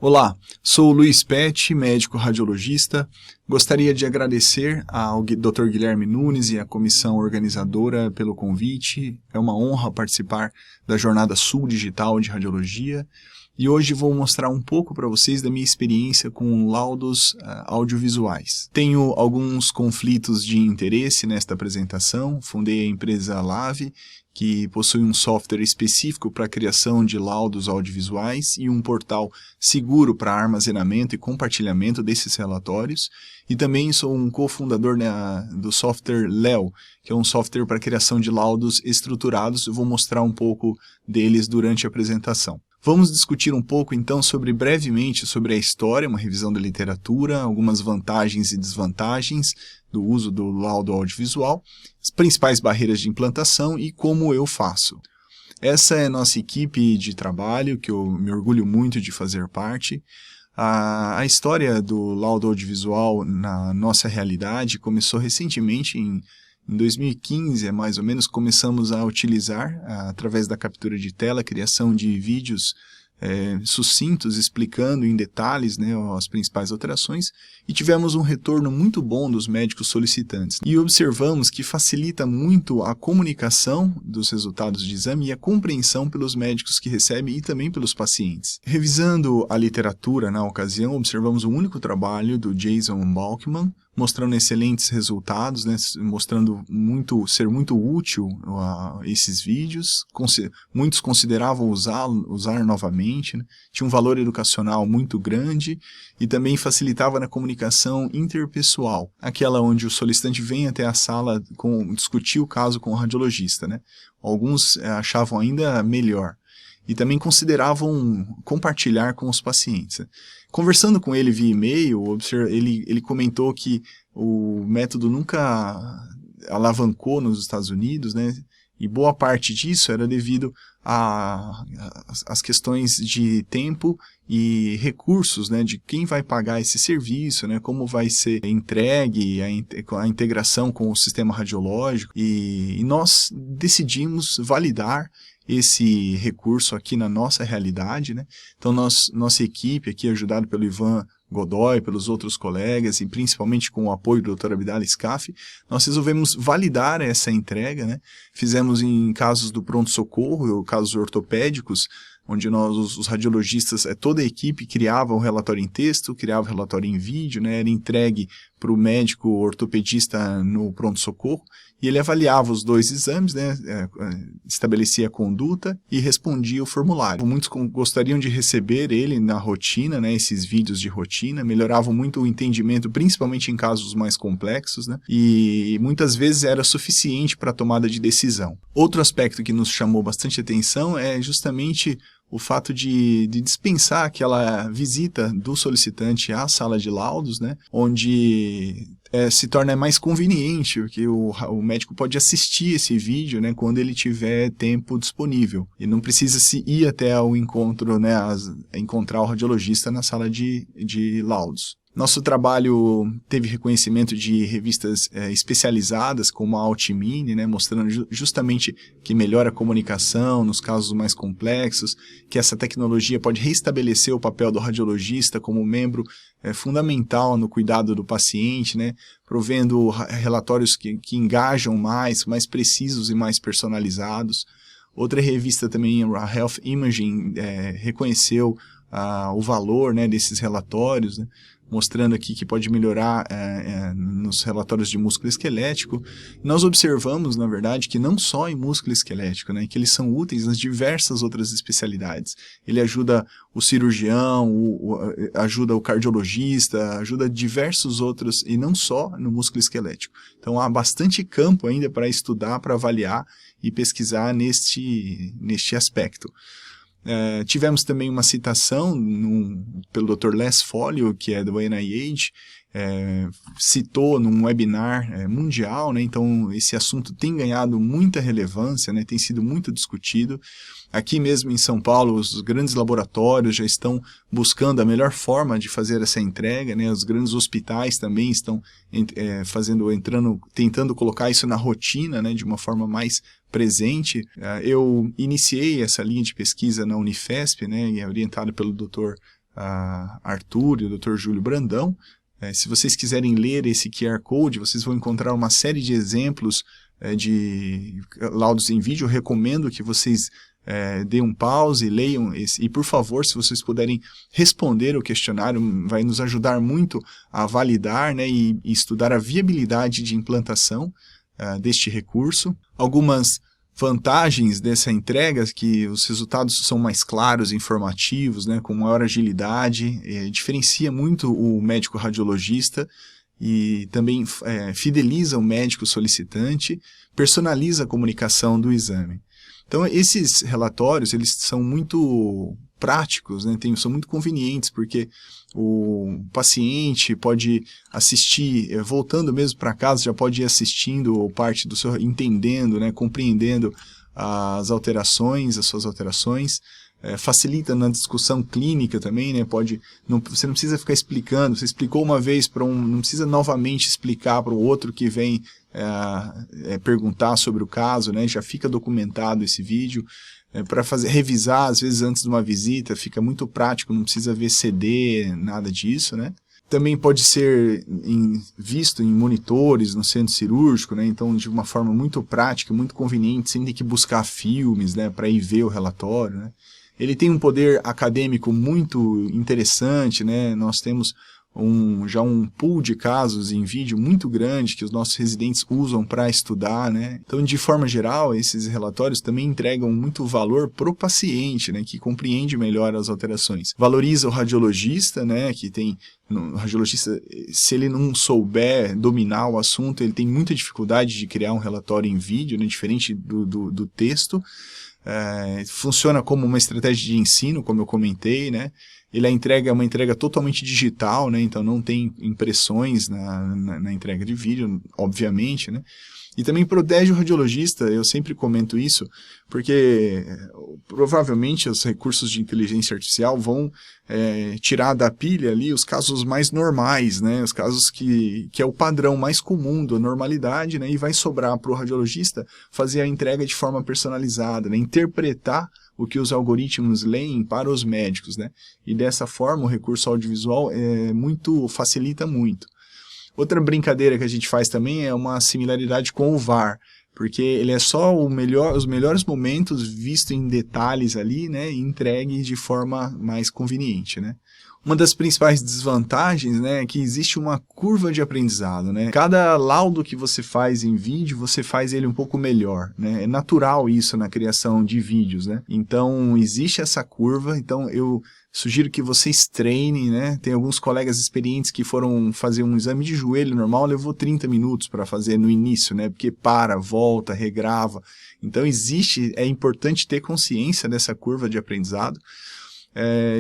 Olá, sou o Luiz Pet, médico radiologista. Gostaria de agradecer ao Dr. Guilherme Nunes e à comissão organizadora pelo convite. É uma honra participar da Jornada Sul Digital de Radiologia. E hoje vou mostrar um pouco para vocês da minha experiência com laudos audiovisuais. Tenho alguns conflitos de interesse nesta apresentação. Fundei a empresa Lave, que possui um software específico para a criação de laudos audiovisuais e um portal seguro para armazenamento e compartilhamento desses relatórios. E também sou um cofundador do software Leo, que é um software para a criação de laudos estruturados. Eu vou mostrar um pouco deles durante a apresentação. Vamos discutir um pouco então brevemente sobre a história, uma revisão da literatura, algumas vantagens e desvantagens do uso do laudo audiovisual, as principais barreiras de implantação e como eu faço. Essa é a nossa equipe de trabalho, que eu me orgulho muito de fazer parte. A história do laudo audiovisual na nossa realidade começou recentemente em 2015, mais ou menos, começamos a utilizar, através da captura de tela, a criação de vídeos sucintos, explicando em detalhes, as principais alterações, e tivemos um retorno muito bom dos médicos solicitantes. E observamos que facilita muito a comunicação dos resultados de exame e a compreensão pelos médicos que recebem e também pelos pacientes. Revisando a literatura na ocasião, observamos um único trabalho do Jason Balkman, mostrando excelentes resultados, mostrando ser muito útil esses vídeos. Muitos consideravam usar novamente, tinha um valor educacional muito grande e também facilitava na comunicação interpessoal, aquela onde o solicitante vem até a sala discutir o caso com o radiologista. Alguns achavam ainda melhor. E também consideravam compartilhar com os pacientes. Conversando com ele via e-mail, ele comentou que o método nunca alavancou nos Estados Unidos, e boa parte disso era devido às questões de tempo e recursos, de quem vai pagar esse serviço, como vai ser entregue a integração com o sistema radiológico, e nós decidimos validar esse recurso aqui na nossa realidade. Então nossa equipe aqui, ajudada pelo Ivan Godoy, pelos outros colegas e principalmente com o apoio do Dr. Abdala Scaff, nós resolvemos validar essa entrega. Fizemos em casos do pronto-socorro, casos ortopédicos, onde os radiologistas, toda a equipe criava o relatório em texto, criava o relatório em vídeo, era entregue para o médico ortopedista no pronto-socorro, e ele avaliava os dois exames, estabelecia a conduta e respondia o formulário. Muitos gostariam de receber ele na rotina, esses vídeos de rotina, melhoravam muito o entendimento, principalmente em casos mais complexos, e muitas vezes era suficiente para a tomada de decisão. Outro aspecto que nos chamou bastante atenção é justamente o fato de dispensar aquela visita do solicitante à sala de laudos, onde se torna mais conveniente, porque o médico pode assistir esse vídeo quando ele tiver tempo disponível, e não precisa se ir até ao encontro, encontrar o radiologista na sala de laudos. Nosso trabalho teve reconhecimento de revistas especializadas, como a Altimine, mostrando justamente que melhora a comunicação nos casos mais complexos, que essa tecnologia pode restabelecer o papel do radiologista como membro fundamental no cuidado do paciente, provendo relatórios que engajam mais precisos e mais personalizados. Outra revista também, a Health Imaging, reconheceu o valor desses relatórios, mostrando aqui que pode melhorar nos relatórios de músculo esquelético. Nós observamos, na verdade, que não só em músculo esquelético, que eles são úteis nas diversas outras especialidades. Ele ajuda o cirurgião, ajuda o cardiologista, ajuda diversos outros, e não só no músculo esquelético. Então há bastante campo ainda para estudar, para avaliar e pesquisar neste aspecto. Tivemos também uma citação pelo Dr. Les Folio, que é do NIH, citou num webinar mundial, então esse assunto tem ganhado muita relevância, tem sido muito discutido. Aqui mesmo em São Paulo, os grandes laboratórios já estão buscando a melhor forma de fazer essa entrega, os grandes hospitais também estão tentando colocar isso na rotina, de uma forma mais presente. Eu iniciei essa linha de pesquisa na Unifesp, orientado pelo Dr. Arthur e o Dr. Júlio Brandão. Se vocês quiserem ler esse QR Code, vocês vão encontrar uma série de exemplos de laudos em vídeo. Eu recomendo que vocês deem um pause e leiam esse. E, por favor, se vocês puderem responder o questionário, vai nos ajudar muito a validar, né, e estudar a viabilidade de implantação deste recurso. Algumas vantagens dessa entrega, que os resultados são mais claros, informativos, né, com maior agilidade, diferencia muito o médico radiologista e também fideliza o médico solicitante, personaliza a comunicação do exame. Então, esses relatórios, eles são muito práticos, né, são muito convenientes, porque o paciente pode assistir, voltando mesmo para casa, já pode ir assistindo ou parte do seu, entendendo, né, compreendendo as suas alterações, facilita na discussão clínica também, né, você não precisa ficar explicando, você explicou uma vez não precisa novamente explicar para o outro que vem perguntar sobre o caso, né, já fica documentado esse vídeo. Para revisar, às vezes antes de uma visita, fica muito prático, não precisa ver CD, nada disso, né? Também pode ser visto em monitores no centro cirúrgico, né? Então de uma forma muito prática, muito conveniente, sem ter que buscar filmes, né, para ir ver o relatório, né? Ele tem um poder acadêmico muito interessante, né? Nós temos já um pool de casos em vídeo muito grande que os nossos residentes usam para estudar, né? Então, de forma geral, esses relatórios também entregam muito valor para o paciente, né, que compreende melhor as alterações. Valoriza o radiologista, né, o radiologista, se ele não souber dominar o assunto, ele tem muita dificuldade de criar um relatório em vídeo, né, diferente do texto. Funciona como uma estratégia de ensino, como eu comentei, né? Ele é uma entrega totalmente digital, né? Então não tem impressões na entrega de vídeo, obviamente, né? E também protege o radiologista, eu sempre comento isso, porque provavelmente os recursos de inteligência artificial vão tirar da pilha ali os casos mais normais, né? Os casos que é o padrão mais comum da normalidade, né? E vai sobrar para o radiologista fazer a entrega de forma personalizada, né? Interpretar o que os algoritmos leem para os médicos, né? E dessa forma o recurso audiovisual facilita muito. Outra brincadeira que a gente faz também é uma similaridade com o VAR, porque ele é só os melhores momentos visto em detalhes ali, né, e entregue de forma mais conveniente, né. Uma das principais desvantagens, né, é que existe uma curva de aprendizado, né. Cada laudo que você faz em vídeo, você faz ele um pouco melhor, né. É natural isso na criação de vídeos, né. Então, existe essa curva, então eu sugiro que vocês treinem, né? Tem alguns colegas experientes que foram fazer um exame de joelho normal, levou 30 minutos para fazer no início, né? Porque volta, regrava. Então é importante ter consciência dessa curva de aprendizado.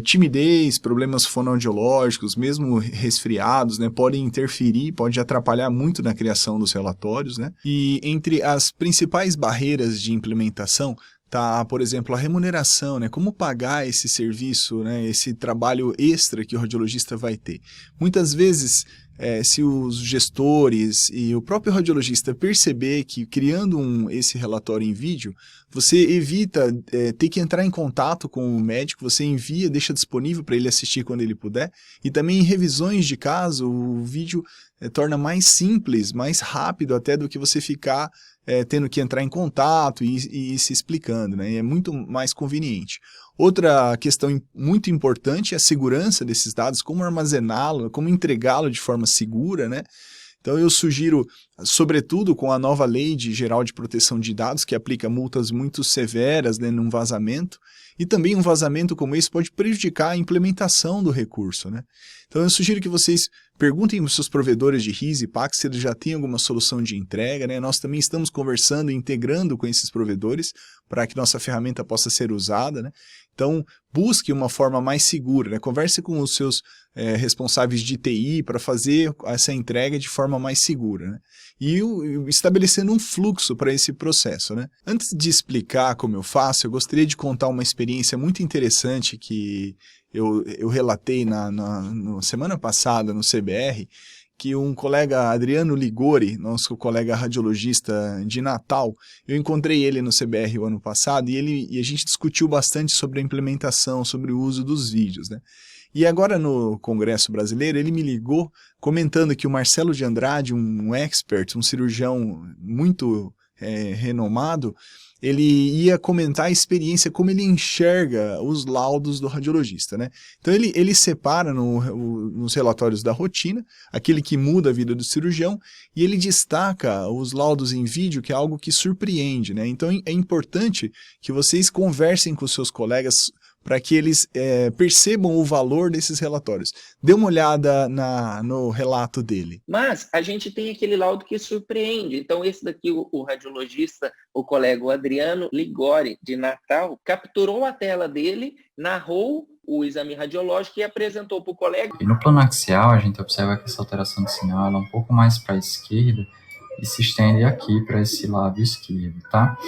Timidez, problemas fonoaudiológicos, mesmo resfriados, né, podem interferir, pode atrapalhar muito na criação dos relatórios, né? E entre as principais barreiras de implementação tá, por exemplo, a remuneração, né? Como pagar esse serviço, né? Esse trabalho extra que o radiologista vai ter. Muitas vezes, se os gestores e o próprio radiologista perceber que criando esse relatório em vídeo, você evita ter que entrar em contato com o médico, você envia, deixa disponível para ele assistir quando ele puder, e também em revisões de caso, o vídeo torna mais simples, mais rápido até do que você ficar tendo que entrar em contato e se explicando, né? E é muito mais conveniente. Outra questão muito importante é a segurança desses dados, como armazená-lo, como entregá-lo de forma segura, né? Então eu sugiro, sobretudo com a nova Lei Geral de Proteção de Dados, que aplica multas muito severas, né, num vazamento, e também um vazamento como esse pode prejudicar a implementação do recurso, né? Então eu sugiro que vocês perguntem aos seus provedores de RIS e PACS se eles já têm alguma solução de entrega, né? Nós também estamos conversando e integrando com esses provedores para que nossa ferramenta possa ser usada, né? Então, busque uma forma mais segura, né? Converse com os seus responsáveis de TI para fazer essa entrega de forma mais segura, né? E estabelecendo um fluxo para esse processo, né? Antes de explicar como eu faço, eu gostaria de contar uma experiência muito interessante que eu relatei na semana passada no CBR, que um colega, Adriano Ligori, nosso colega radiologista de Natal, eu encontrei ele no CBR o ano passado e a gente discutiu bastante sobre a implementação, sobre o uso dos vídeos, né? E agora no Congresso Brasileiro, ele me ligou comentando que o Marcelo de Andrade, um expert, um cirurgião muito renomado, ele ia comentar a experiência, como ele enxerga os laudos do radiologista, né? Então ele separa nos relatórios da rotina, aquele que muda a vida do cirurgião, e ele destaca os laudos em vídeo, que é algo que surpreende, né? Então é importante que vocês conversem com seus colegas para que eles percebam o valor desses relatórios. Dê uma olhada no relato dele. Mas a gente tem aquele laudo que surpreende. Então esse daqui, o radiologista, o colega Adriano Ligori, de Natal, capturou a tela dele, narrou o exame radiológico e apresentou para o colega. E no plano axial, a gente observa que essa alteração de sinal ela é um pouco mais para a esquerda e se estende aqui para esse lado esquerdo, tá?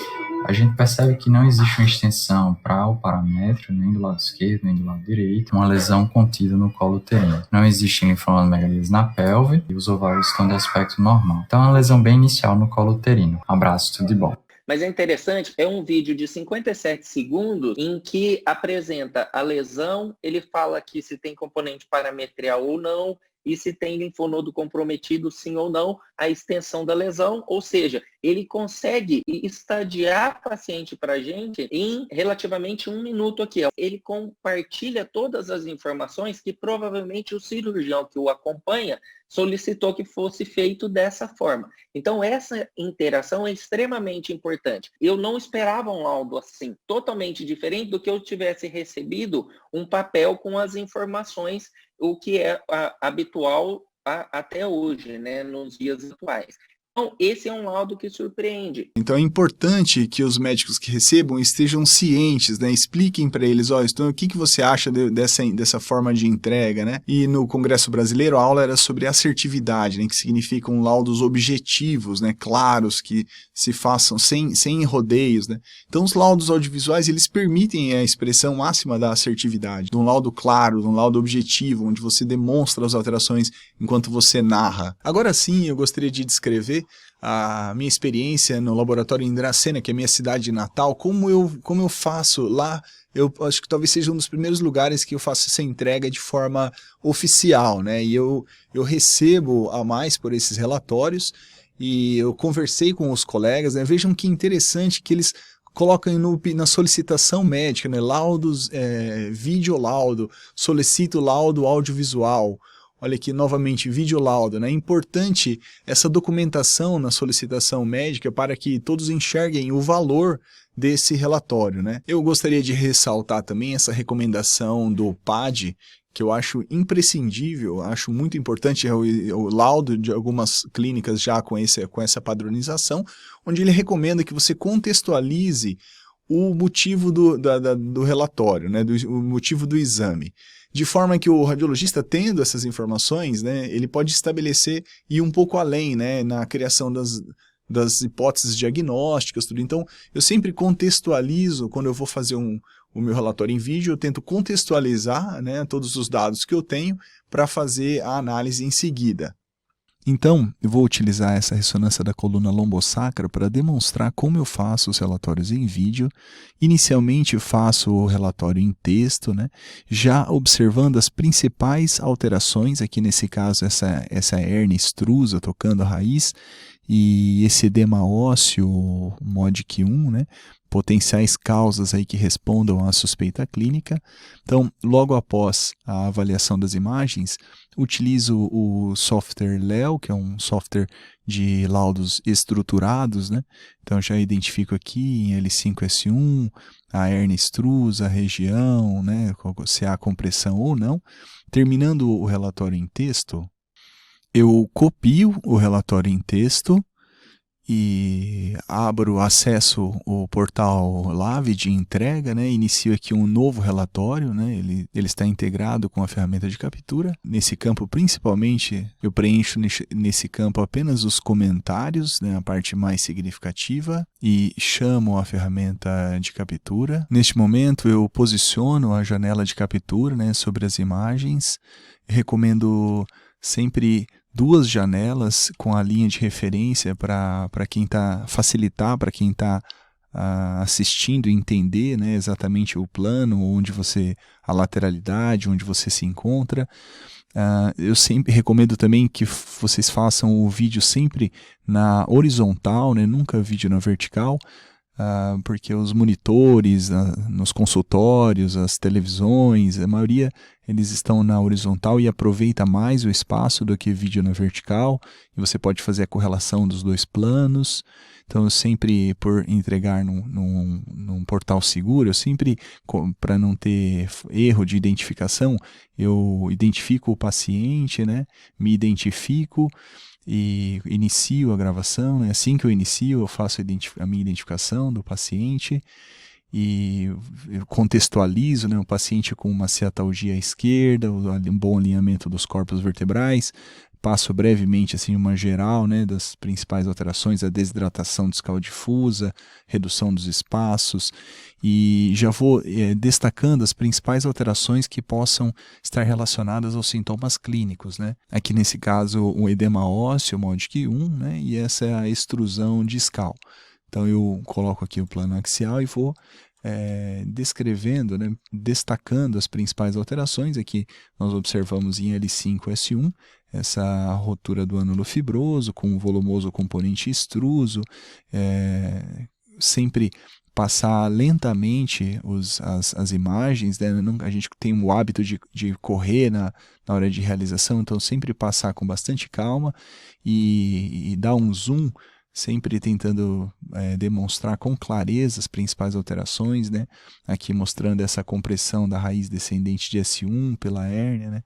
A gente percebe que não existe uma extensão para o paramétrio, nem do lado esquerdo, nem do lado direito, uma lesão contida no colo uterino. Não existem linfonomegalias na pelve e os ovários estão de aspecto normal. Então é uma lesão bem inicial no colo uterino. Abraço, tudo de bom. Mas é interessante, é um vídeo de 57 segundos em que apresenta a lesão, ele fala que se tem componente parametrial ou não, e se tem linfonodo comprometido, sim ou não, a extensão da lesão, ou seja, ele consegue estadiar a paciente para a gente em relativamente 1 minuto aqui. Ele compartilha todas as informações que provavelmente o cirurgião que o acompanha solicitou que fosse feito dessa forma. Então, essa interação é extremamente importante. Eu não esperava um laudo assim, totalmente diferente do que eu tivesse recebido um papel com as informações, o que é habitual até hoje, né, nos dias atuais. Então, esse é um laudo que surpreende. Então é importante que os médicos que recebam estejam cientes, né? Expliquem para eles, então, o que você acha dessa forma de entrega, né? E no Congresso Brasileiro a aula era sobre assertividade, né? Que significam laudos objetivos, né? Claros, que se façam sem rodeios, né? Então os laudos audiovisuais, eles permitem a expressão máxima da assertividade, de um laudo claro, de um laudo objetivo, onde você demonstra as alterações enquanto você narra. Agora sim, eu gostaria de descrever a minha experiência no laboratório em Dracena, que é a minha cidade de Natal, como eu faço lá. Eu acho que talvez seja um dos primeiros lugares que eu faço essa entrega de forma oficial, né? E eu recebo a mais por esses relatórios, e eu conversei com os colegas, né? Vejam que interessante que eles colocam na solicitação médica, né? Laudos, videolaudo, solicito laudo audiovisual. Olha aqui novamente, videolaudo, né? É importante essa documentação na solicitação médica para que todos enxerguem o valor desse relatório, né? Eu gostaria de ressaltar também essa recomendação do PAD, que eu acho imprescindível, acho muito importante, o laudo de algumas clínicas já com essa padronização, onde ele recomenda que você contextualize o motivo do relatório, né? O motivo do exame. De forma que o radiologista, tendo essas informações, né, ele pode estabelecer e ir um pouco além, né, na criação das hipóteses diagnósticas, tudo. Então, eu sempre contextualizo, quando eu vou fazer o meu relatório em vídeo, eu tento contextualizar, né, todos os dados que eu tenho para fazer a análise em seguida. Então, eu vou utilizar essa ressonância da coluna lombosacra para demonstrar como eu faço os relatórios em vídeo. Inicialmente, faço o relatório em texto, né? Já observando as principais alterações, aqui nesse caso essa hérnia extrusa tocando a raiz, e esse edema ósseo MODIC 1, né? Potenciais causas aí que respondam à suspeita clínica. Então, logo após a avaliação das imagens, utilizo o software Leo, que é um software de laudos estruturados, né? Então, já identifico aqui em L5-S1 a hérnia extrusa, a região, né? Se há compressão ou não. Terminando o relatório em texto, eu copio o relatório em texto e acesso o portal Lave de entrega, né? Inicio aqui um novo relatório, né? Ele está integrado com a ferramenta de captura. Nesse campo, principalmente, eu preencho nesse campo apenas os comentários, né? A parte mais significativa, e chamo a ferramenta de captura. Neste momento, eu posiciono a janela de captura, né, sobre as imagens. Recomendo sempre 2 janelas com a linha de referência para facilitar para quem está assistindo e entender, né, exatamente o plano, a lateralidade, onde você se encontra. Eu sempre recomendo também que vocês façam o vídeo sempre na horizontal, né, nunca vídeo na vertical, porque os monitores nos consultórios, as televisões, a maioria eles estão na horizontal e aproveita mais o espaço do que vídeo na vertical, e você pode fazer a correlação dos dois planos. Então eu sempre, por entregar num portal seguro, eu sempre, para não ter erro de identificação, eu identifico o paciente, né, me identifico e inicio a gravação, né? Assim que eu inicio, eu faço a minha identificação do paciente e eu contextualizo, né, o paciente com uma ciatalgia à esquerda, um bom alinhamento dos corpos vertebrais, passo brevemente assim uma geral, né, das principais alterações, a desidratação discal difusa, redução dos espaços, e já vou destacando as principais alterações que possam estar relacionadas aos sintomas clínicos, né? Aqui nesse caso o edema ósseo, MODIC 1, né, e essa é a extrusão discal. Então eu coloco aqui o plano axial e vou descrevendo, né, destacando as principais alterações. Aqui nós observamos em L5-S1 essa rotura do ânulo fibroso com o volumoso componente extruso, sempre passar lentamente as imagens, né? A gente tem o hábito de correr na hora de realização, então sempre passar com bastante calma e dar um zoom, sempre tentando demonstrar com clareza as principais alterações, né? Aqui mostrando essa compressão da raiz descendente de S1 pela hérnia, né?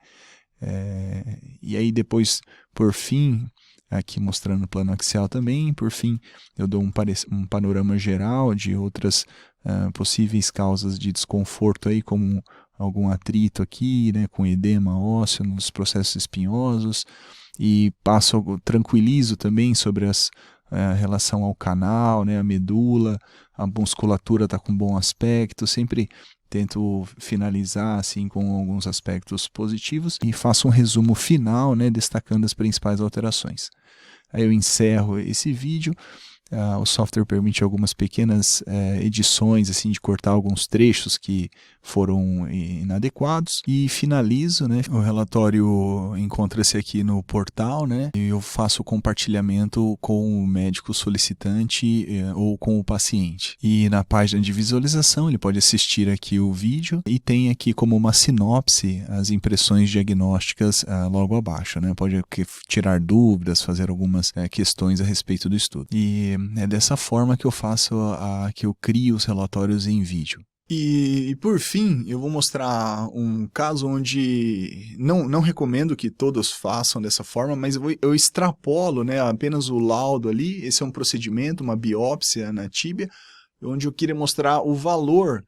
E aí depois, por fim, aqui mostrando o plano axial também, por fim eu dou um panorama geral de outras possíveis causas de desconforto aí, como algum atrito aqui, né, com edema ósseo nos processos espinhosos, e tranquilizo também sobre a relação ao canal, né, a medula, a musculatura está com bom aspecto, sempre tento finalizar assim com alguns aspectos positivos e faço um resumo final, né, destacando as principais alterações. Aí eu encerro esse vídeo. O software permite algumas pequenas edições, assim, de cortar alguns trechos que foram inadequados, e finalizo, né? O relatório encontra-se aqui no portal, né? E eu faço o compartilhamento com o médico solicitante ou com o paciente. E na página de visualização ele pode assistir aqui o vídeo e tem aqui como uma sinopse as impressões diagnósticas logo abaixo, né? Pode tirar dúvidas, fazer algumas questões a respeito do estudo. E é dessa forma que eu faço, que eu crio os relatórios em vídeo. E por fim, eu vou mostrar um caso onde não recomendo que todos façam dessa forma, mas eu extrapolo, né, apenas o laudo ali. Esse é um procedimento, uma biópsia na tíbia, onde eu queria mostrar o valor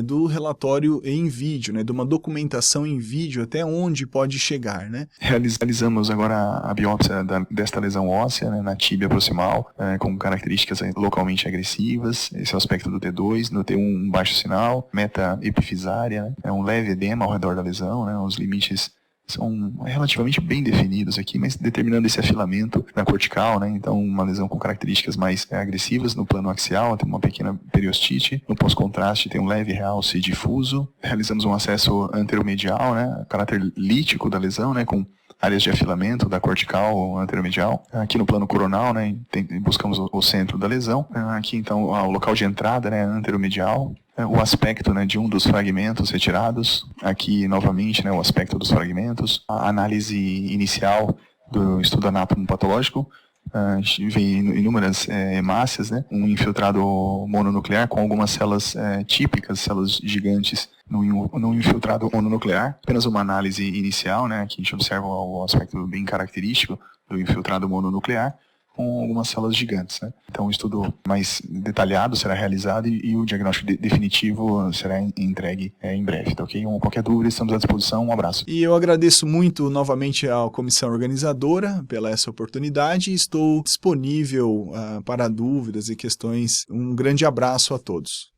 do relatório em vídeo, né, de uma documentação em vídeo, até onde pode chegar, né? Realizamos agora a biópsia desta lesão óssea, né, na tíbia proximal, com características localmente agressivas. Esse é o aspecto do T2, no T1 um baixo sinal, meta epifisária, né, é um leve edema ao redor da lesão, né, os limites são relativamente bem definidos aqui, mas determinando esse afilamento na cortical, né? Então uma lesão com características mais agressivas no plano axial, tem uma pequena periostite, no pós-contraste tem um leve realce difuso. Realizamos um acesso anteromedial, né? Caráter lítico da lesão, né? Com áreas de afilamento da cortical anteromedial. Aqui no plano coronal, né? Buscamos o centro da lesão. Aqui então o local de entrada, né? Anteromedial. O aspecto, né, de um dos fragmentos retirados, aqui novamente, né, o aspecto dos fragmentos, a análise inicial do estudo anátomo-patológico, vem inúmeras hemácias, né, um infiltrado mononuclear com algumas células típicas, células gigantes no infiltrado mononuclear, apenas uma análise inicial, né, aqui a gente observa o aspecto bem característico do infiltrado mononuclear, com algumas células gigantes, né? Então um estudo mais detalhado será realizado e o diagnóstico definitivo será entregue em breve, tá ok? Qualquer dúvida, estamos à disposição. Um abraço. E eu agradeço muito novamente à comissão organizadora pela essa oportunidade e estou disponível para dúvidas e questões. Um grande abraço a todos.